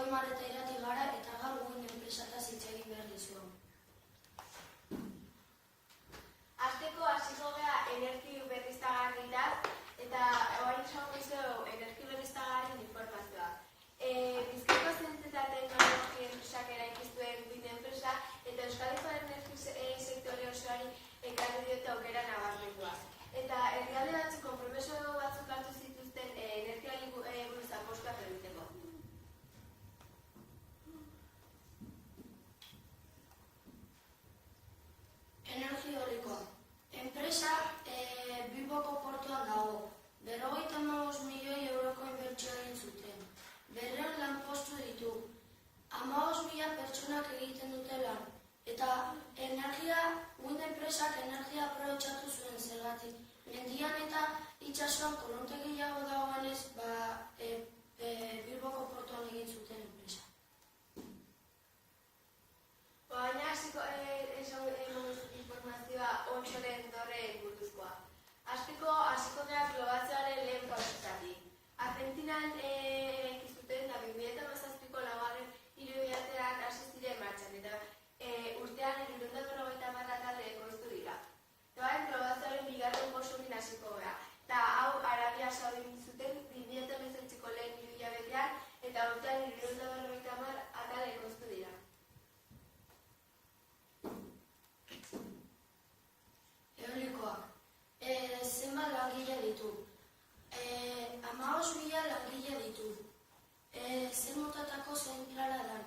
Omar eta Irati gara eta gaur wind enpresataz hitz egin behar dizuegu. Hasteko hasiko gara energia berriztagarrietaz eta orain esango dizuegu energia berriztagarrien informazioa. Bizkaiko zientzia eta teknologia enpresak eraiki zuen wind enpresa eta Euskadiko energia sektore osoari ekarri diote aukera nabarmendua. Eta herrialde batzuk konpromiso batzuk hartu zituzten energiari buruz apostuak egiteko. Energia eolikoa. Enpresa Bilboko portuan dago. 55 milioi euroko inbertsioa egin zuten. 200 lanpostu ditu. 15.000 pertsonak egiten dute lan. Eta wind enpresak energia aprobetxatu zuen zergatik. Mendian eta itsasoan korronte gehiago dagoenez, Bilboko portuan egin zuten enpresa. Baina informazioa ontsoren dorreen buruzkoa. Hasiko gara globazioaren lehen pausetatik. Argentinan eraiki zuten da 2017ko laugarren hiruhilabetean hasi ziren martxan eta urtean 350 talde ekoiztu dira. Orain globazioaren bigarren bostukin hasiko gara. Eta hau Arabia Saudin zuten 2018ko lehen hiruhilabetean eta urtean 350 atal ekoiztu dira. Eolikoak. Zenbat langile ditu? 15.000 langile ditu. Zer motatako zentrala da?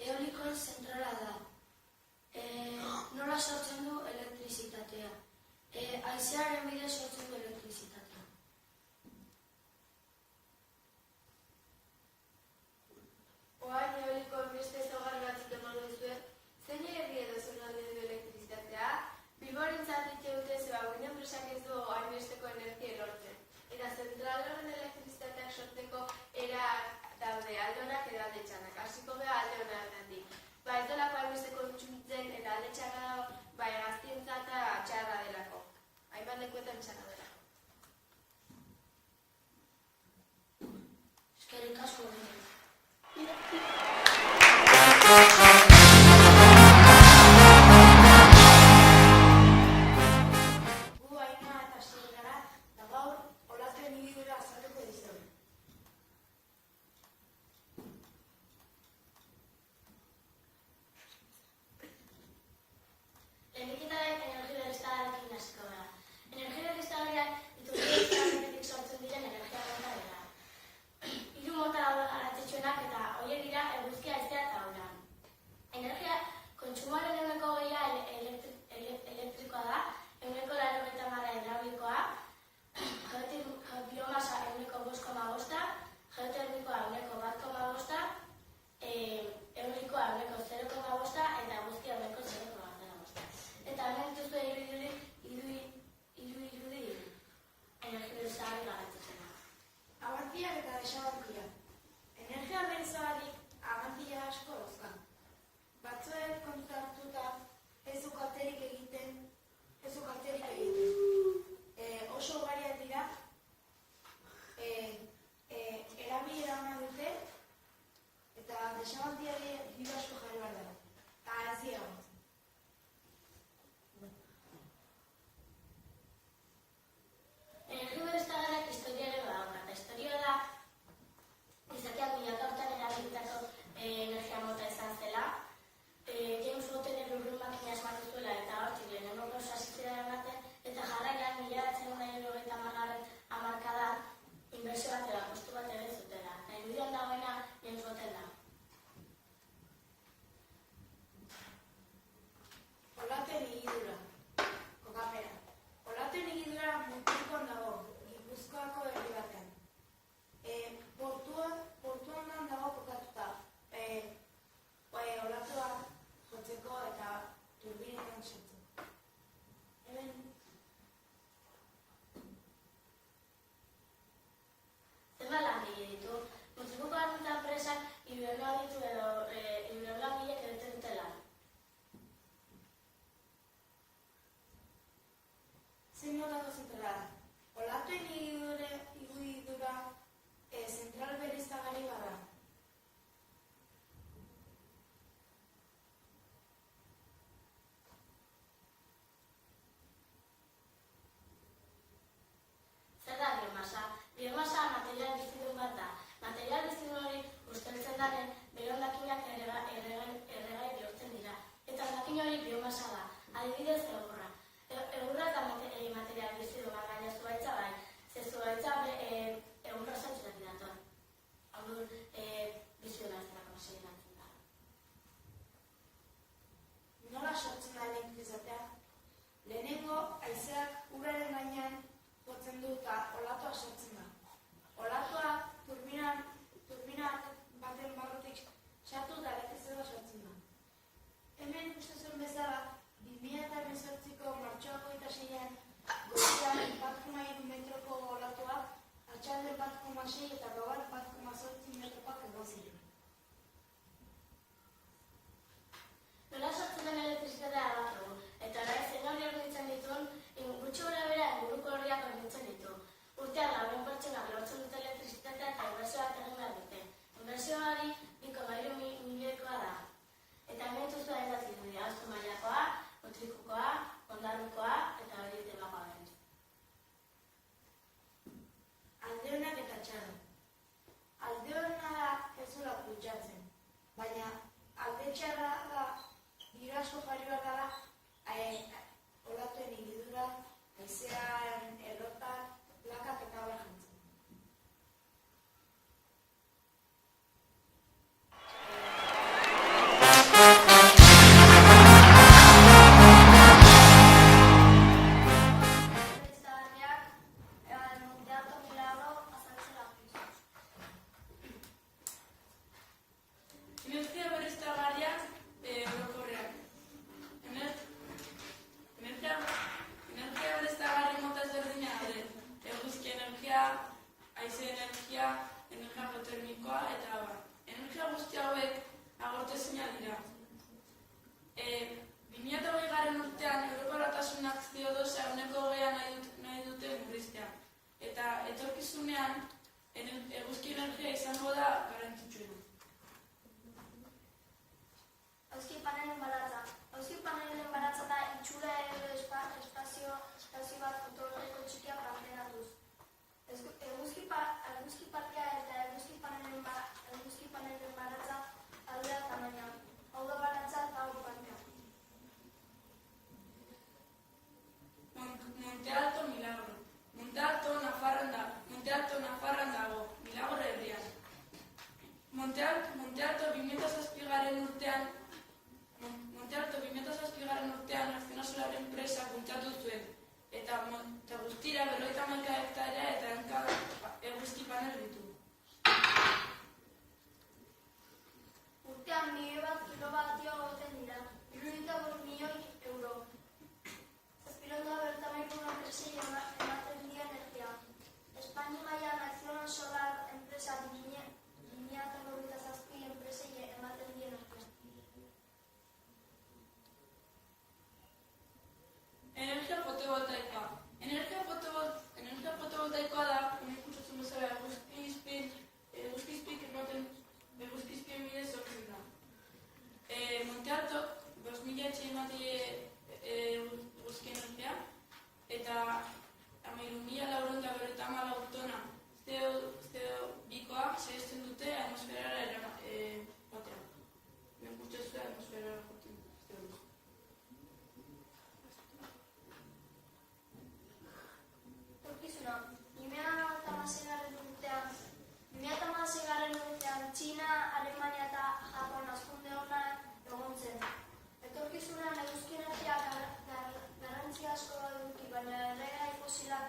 Eolikoen zentrala da. Nola sortzen du elektrizitatea? Haizearen bidez sortzen du elektrizitatea. Orain eolikoen beste ezaugarri batzuk emango dizuet. Zein herri edo zonalde du elektrizitatea? Bilborentzat hitz dute wind enpresak ez du hainbesteko energia lortzen. Eta zentral horren elektrizitateak sortzeko era daude alde onak edo alde txarrak. Hasiko gara alde onagatik. Ez delako hainbesteko kontsumitzen eta alde txarra dago, hegaztientzat txarra delako. Hainbat lekuetan txarra delako. Eskerrik asko ginen. Montealto 2007 urtean Azpina enpresa bultzatu zuen, eta guztira 51 hektarea eta hanka eguzki panel ditu. Urtean 1.000 kilovatio goten dira, 75 milioi euro. Zazpironda bertamaiko enpresei ematen die energia. Espainia mailan Acciona Solar enpresa 2027 enpresei ematen die energia. Energia fotovoltaikoa. Energia fotovoltaikoa da, unik kutsatzen bezala eguzkizpien bidez sortzen da. Montealto, 5.000 etxe eguzki energia, eta 13.454 tona CO2 sehesten dute atmosferara batean. Unik kutsatzen atmosferara jotzen CO2. Torkizuna, 2016 urtean Txina, Alemania eta Japon hazkunde ona egon zen. Etorkizunean eguzki energiak garrantzi asko eduki, baina erregai fosilak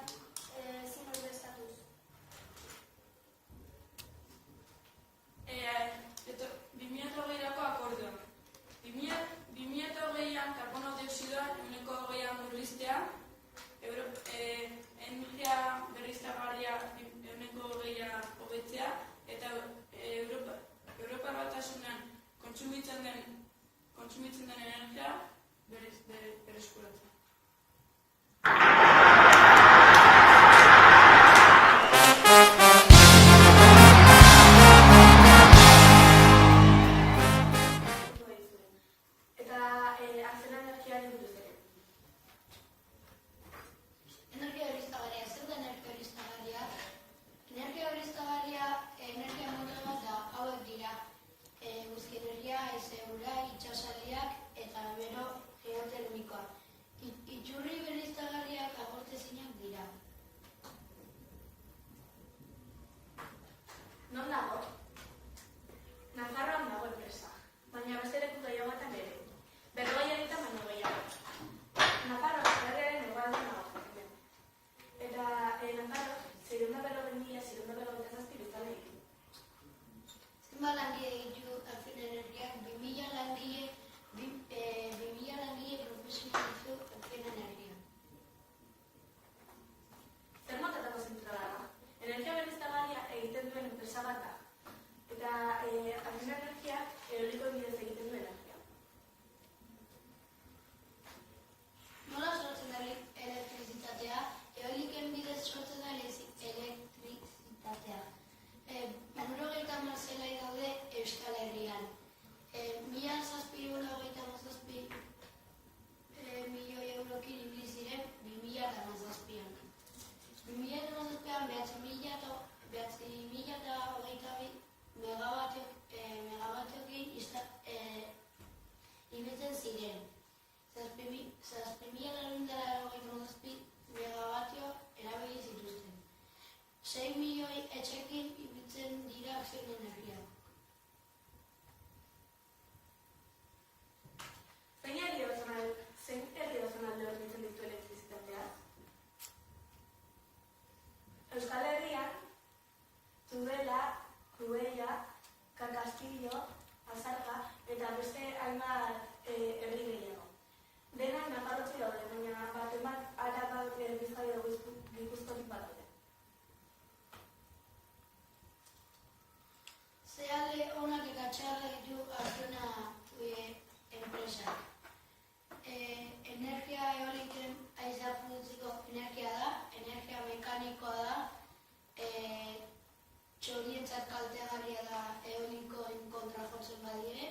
ezin ordezkatuz. 2020ko akordioa. 2020an karbono dioxidoa 20% murriztea, energia berriztagarria 20% hobetzea, eta Europa Batasunean kontsumitzen den energia berreskuratzea. Eta azena energiari buruz ere. Energia berriztagarria, zer da energia berriztagarria? Energia berriztagarria energia mota bat da, hauek dira. Eguzki energia, haize ura, itsasaldiak eta bero geotermikoa. Iturri berriztagarriak agortezinak dira. Non dago? Nafarroan dago enpresa, baina beste leku gehiagoetan ere. 40 baino gehiago. Nafarroa herriaren hegoaldean dago. Eta Nafarro 647 biztanle ditu. Zenbat langile ditu Acciona Energiak? 2.000 langile profesional ditu Acciona Energia. Zer motatako zentrala da? Energia berriztagarria egiten duen enpresa bat da. Eta Acciona Energiak eoliko bidez egiten duen energia. Nola sortzen da elektrizitatea? Eoliken bidez sortzen da elektrizitatea. 50 zelai daude Euskal Herrian. 1.727 milioi eurokin ibili ziren 2017an. 2017an 9.022 megawattokin ibiltzen ziren. 7.027 megawattio erabili zituzten. 6 milioi etxekin ibiltzen dira Acciona Energia. Zein herri bazonalde horretzen ditu elektrizitatea? Euskal Herrian, Tudela, Cruella, Kakastillo, Azarga eta beste hainbat herri gehiago. Denak Nafarrotik daude, baina baten bat Araba Bizkaia Gipuzkoatik bat daude. Zealde onak eta txarrak ditu Acciona enpresak. Energia eoliken haizea produziko energia da, energia mekanikoa da, txorientzat kaltegarria da eolikoen kontra jotzen badire,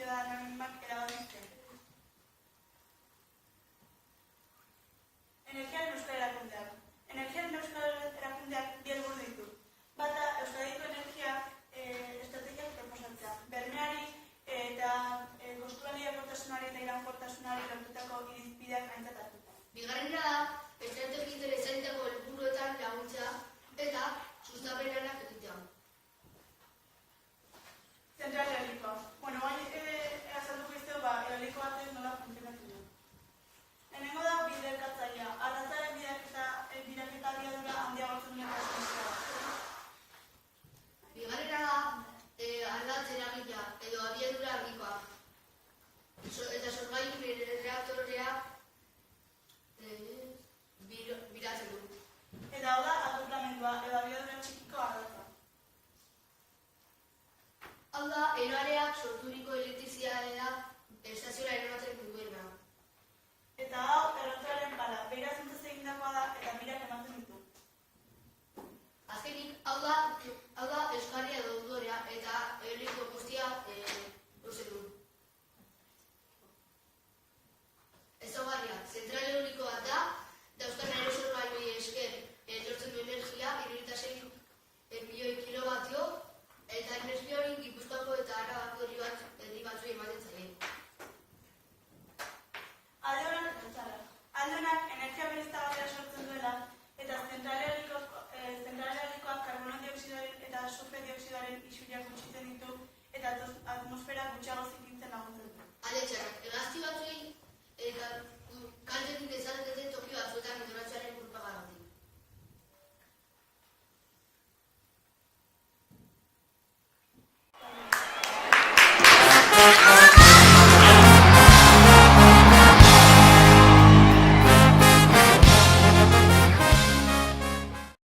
Sociedad Anonimak erabakitze. Energiaren euskal erakundeak. Energiaren euskal erakundeak bi helburu ditu. Bata, Euskadiko energia estrategiak proposatzea. Bermeari eta kostualdiakotasunari eta iraunkortasunari lortutako irizpideak aintzat hartuta. Bigarrena da, estrategi interesanteko helburuetan laguntzea eta sustapen lanak egitea. Zentral eolikoa. Bueno, azalduko izteo, eoliko batek nola funtzionatu du. Lehenengo da biderkatzailea. Arratzaren bideraketa abiadura handiagotzen duen transmisioa. Bigarrena da, ardatz eragilea edo abiadura handikoa. Eta sorgailu reaktorea biratzen du. Eta hau da, akoplamendua edo abiadura txikiko ardatza. Hau da, eroareak sorturiko elektrizitatea estazioa eroatzen duena. Eta hau, errotzaren pala. Beira zentzaz egindakoa da eta mirak ematen ditu. Azkenik, hau da euskarria edo udorea eta eoliko guztia uste du. Ezaugarria, zentral eolikoa da, dauzkan aerosorgailuei esker lortzen du energia, 76 milioi kilobatio, eta energia hori Gipuzkoako eta Arabako herri batzuei ematen zaie. Alde honak energia berriztagarria sortzen duela eta zentral eolikoak karbono dioxidoaren eta sulfur dioxidoaren isuriak gutxitzen ditu eta atmosfera gutxiago zikintzen laguntzen du. Alde txarrak, hegazti batzuei kalte dezaten